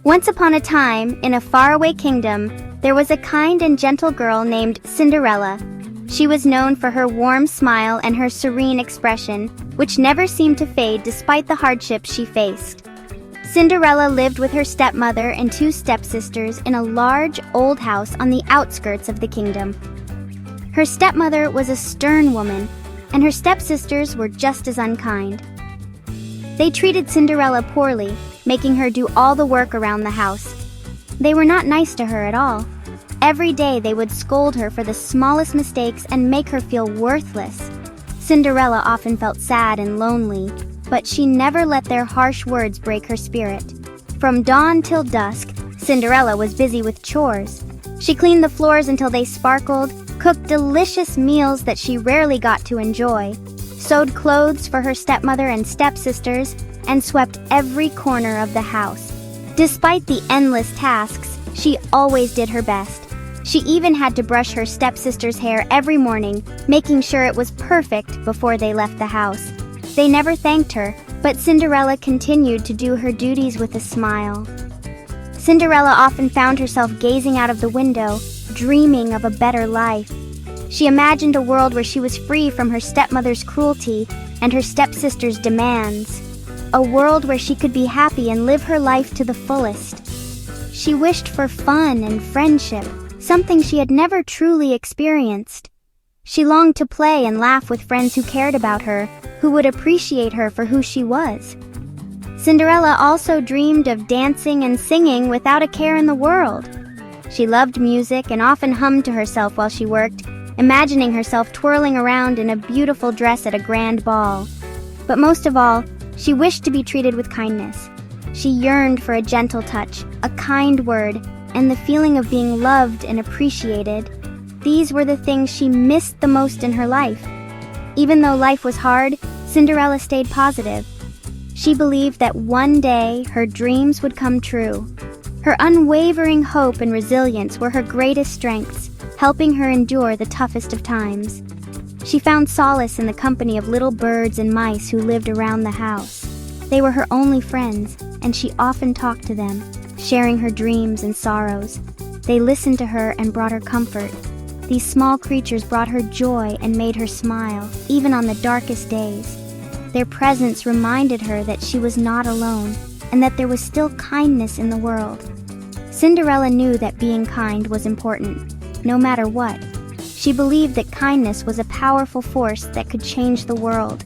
Once upon a time, in a faraway kingdom, there was a kind and gentle girl named Cinderella. She was known for her warm smile and her serene expression, which never seemed to fade despite the hardships she faced. Cinderella lived with her stepmother and two stepsisters in a large, old house on the outskirts of the kingdom. Her stepmother was a stern woman, and her stepsisters were just as unkind. They treated Cinderella poorly, making her do all the work around the house. They were not nice to her at all. Every day they would scold her for the smallest mistakes and make her feel worthless. Cinderella often felt sad and lonely, but she never let their harsh words break her spirit. From dawn till dusk, Cinderella was busy with chores. She cleaned the floors until they sparkled, cooked delicious meals that she rarely got to enjoy, sewed clothes for her stepmother and stepsisters, and swept every corner of the house. Despite the endless tasks, she always did her best. She even had to brush her stepsister's hair every morning, making sure it was perfect before they left the house. They never thanked her, but Cinderella continued to do her duties with a smile. Cinderella often found herself gazing out of the window, dreaming of a better life. She imagined a world where she was free from her stepmother's cruelty and her stepsister's demands. A world where she could be happy and live her life to the fullest. She wished for fun and friendship, something she had never truly experienced. She longed to play and laugh with friends who cared about her, who would appreciate her for who she was. Cinderella also dreamed of dancing and singing without a care in the world. She loved music and often hummed to herself while she worked, imagining herself twirling around in a beautiful dress at a grand ball. But most of all, she wished to be treated with kindness. She yearned for a gentle touch, a kind word, and the feeling of being loved and appreciated. These were the things she missed the most in her life. Even though life was hard, Cinderella stayed positive. She believed that one day her dreams would come true. Her unwavering hope and resilience were her greatest strengths, helping her endure the toughest of times. She found solace in the company of little birds and mice who lived around the house. They were her only friends, and she often talked to them, sharing her dreams and sorrows. They listened to her and brought her comfort. These small creatures brought her joy and made her smile, even on the darkest days. Their presence reminded her that she was not alone, and that there was still kindness in the world. Cinderella knew that being kind was important, no matter what. She believed that kindness was a powerful force that could change the world.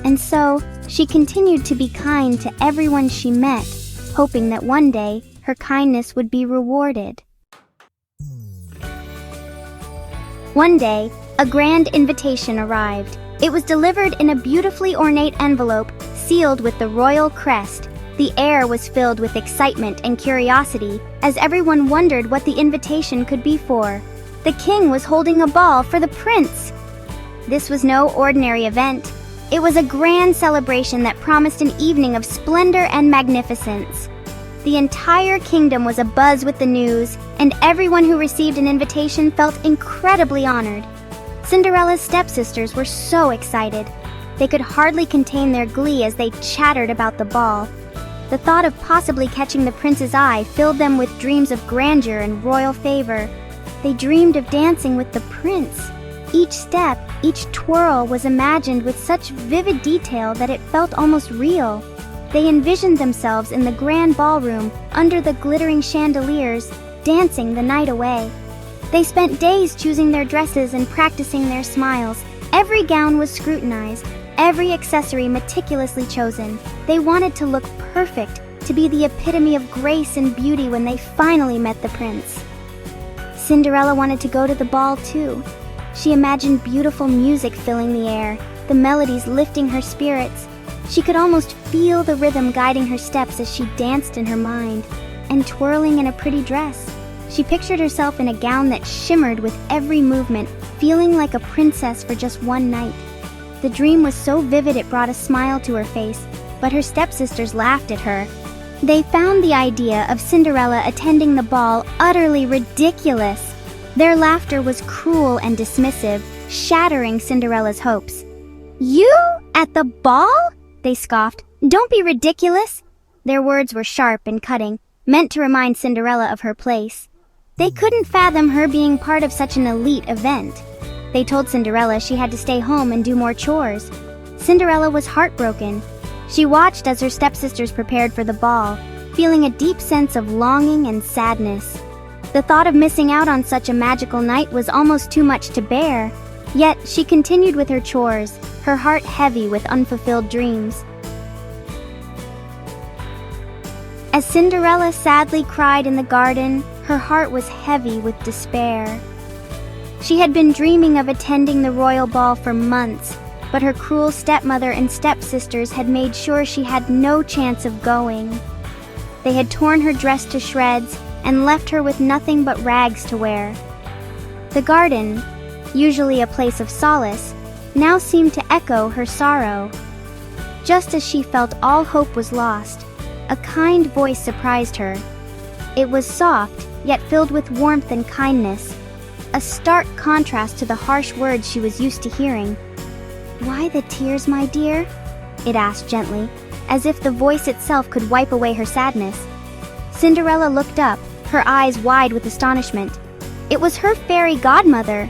And so, she continued to be kind to everyone she met, hoping that one day her kindness would be rewarded. One day, a grand invitation arrived. It was delivered in a beautifully ornate envelope, sealed with the royal crest. The air was filled with excitement and curiosity, as everyone wondered what the invitation could be for. The king was holding a ball for the prince. This was no ordinary event. It was a grand celebration that promised an evening of splendor and magnificence. The entire kingdom was abuzz with the news, and everyone who received an invitation felt incredibly honored. Cinderella's stepsisters were so excited. They could hardly contain their glee as they chattered about the ball. The thought of possibly catching the prince's eye filled them with dreams of grandeur and royal favor. They dreamed of dancing with the prince. Each step, each twirl was imagined with such vivid detail that it felt almost real. They envisioned themselves in the grand ballroom, under the glittering chandeliers, dancing the night away. They spent days choosing their dresses and practicing their smiles. Every gown was scrutinized, every accessory meticulously chosen. They wanted to look perfect, to be the epitome of grace and beauty when they finally met the prince. Cinderella wanted to go to the ball too. She imagined beautiful music filling the air, the melodies lifting her spirits. She could almost feel the rhythm guiding her steps as she danced in her mind, and twirling in a pretty dress. She pictured herself in a gown that shimmered with every movement, feeling like a princess for just one night. The dream was so vivid it brought a smile to her face, but her stepsisters laughed at her. They found the idea of Cinderella attending the ball utterly ridiculous. Their laughter was cruel and dismissive, shattering Cinderella's hopes. "You? At the ball?" they scoffed. "Don't be ridiculous." Their words were sharp and cutting, meant to remind Cinderella of her place. They couldn't fathom her being part of such an elite event. They told Cinderella she had to stay home and do more chores. Cinderella was heartbroken. She watched as her stepsisters prepared for the ball, feeling a deep sense of longing and sadness. The thought of missing out on such a magical night was almost too much to bear. Yet, she continued with her chores, her heart heavy with unfulfilled dreams. As Cinderella sadly cried in the garden, her heart was heavy with despair. She had been dreaming of attending the royal ball for months, but her cruel stepmother and stepsisters had made sure she had no chance of going. They had torn her dress to shreds and left her with nothing but rags to wear. The garden, usually a place of solace, now seemed to echo her sorrow. Just as she felt all hope was lost, a kind voice surprised her. It was soft, yet filled with warmth and kindness, a stark contrast to the harsh words she was used to hearing. "Why the tears, my dear?" it asked gently, as if the voice itself could wipe away her sadness. Cinderella looked up, her eyes wide with astonishment. It was her fairy godmother,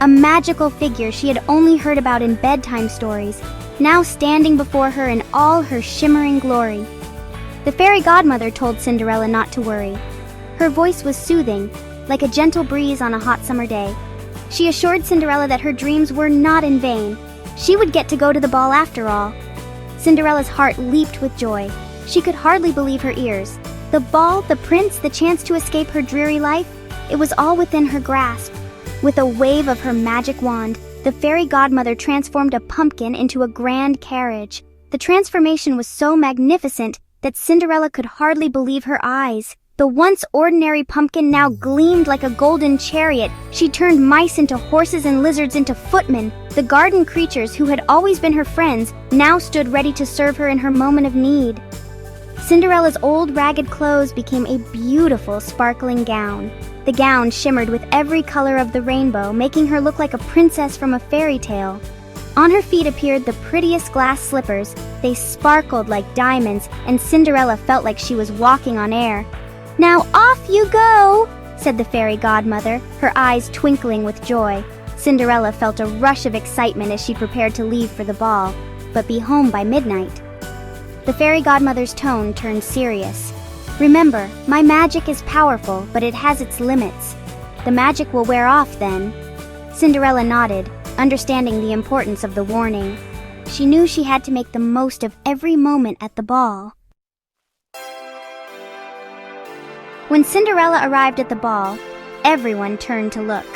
a magical figure she had only heard about in bedtime stories, now standing before her in all her shimmering glory. The fairy godmother told Cinderella not to worry. Her voice was soothing, like a gentle breeze on a hot summer day. She assured Cinderella that her dreams were not in vain. She would get to go to the ball after all. Cinderella's heart leaped with joy. She could hardly believe her ears. The ball, the prince, the chance to escape her dreary life, it was all within her grasp. With a wave of her magic wand, the fairy godmother transformed a pumpkin into a grand carriage. The transformation was so magnificent that Cinderella could hardly believe her eyes. The once ordinary pumpkin now gleamed like a golden chariot. She turned mice into horses and lizards into footmen. The garden creatures who had always been her friends now stood ready to serve her in her moment of need. Cinderella's old ragged clothes became a beautiful sparkling gown. The gown shimmered with every color of the rainbow, making her look like a princess from a fairy tale. On her feet appeared the prettiest glass slippers. They sparkled like diamonds, and Cinderella felt like she was walking on air. "Now off you go," said the fairy godmother, her eyes twinkling with joy. Cinderella felt a rush of excitement as she prepared to leave for the ball, but be home by midnight. The fairy godmother's tone turned serious. "Remember, my magic is powerful, but it has its limits. The magic will wear off then." Cinderella nodded, understanding the importance of the warning. She knew she had to make the most of every moment at the ball. When Cinderella arrived at the ball, everyone turned to look.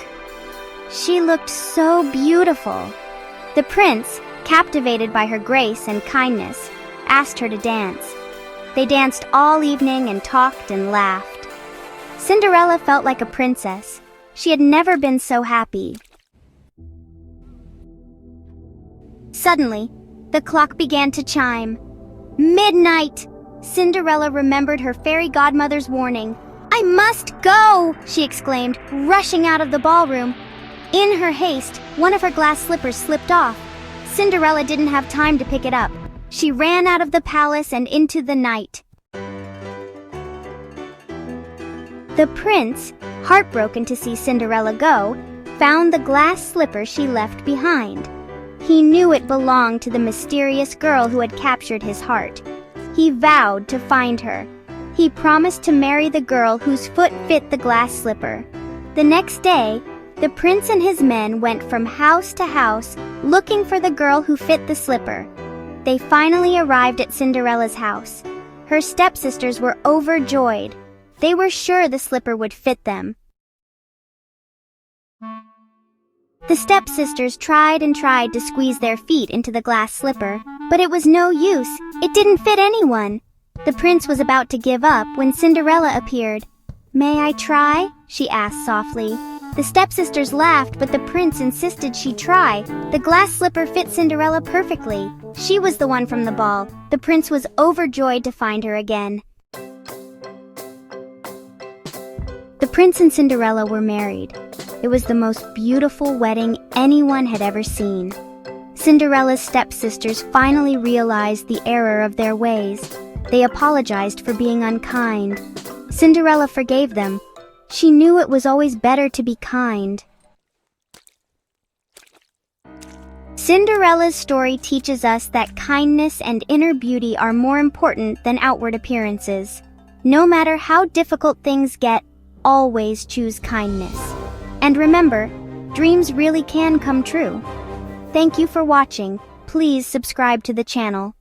She looked so beautiful. The prince, captivated by her grace and kindness, asked her to dance. They danced all evening and talked and laughed. Cinderella felt like a princess. She had never been so happy. Suddenly, the clock began to chime. Midnight! Cinderella remembered her fairy godmother's warning. "I must go!" she exclaimed, rushing out of the ballroom. In her haste, one of her glass slippers slipped off. Cinderella didn't have time to pick it up. She ran out of the palace and into the night. The prince, heartbroken to see Cinderella go, found the glass slipper she left behind. He knew it belonged to the mysterious girl who had captured his heart. He vowed to find her. He promised to marry the girl whose foot fit the glass slipper. The next day, the prince and his men went from house to house looking for the girl who fit the slipper. They finally arrived at Cinderella's house. Her stepsisters were overjoyed. They were sure the slipper would fit them. The stepsisters tried and tried to squeeze their feet into the glass slipper, but it was no use. It didn't fit anyone. The prince was about to give up when Cinderella appeared. "May I try?" she asked softly. The stepsisters laughed, but the prince insisted she try. The glass slipper fit Cinderella perfectly. She was the one from the ball. The prince was overjoyed to find her again. The prince and Cinderella were married. It was the most beautiful wedding anyone had ever seen. Cinderella's stepsisters finally realized the error of their ways. They apologized for being unkind. Cinderella forgave them. She knew it was always better to be kind. Cinderella's story teaches us that kindness and inner beauty are more important than outward appearances. No matter how difficult things get, always choose kindness. And remember, dreams really can come true. Thank you for watching. Please subscribe to the channel.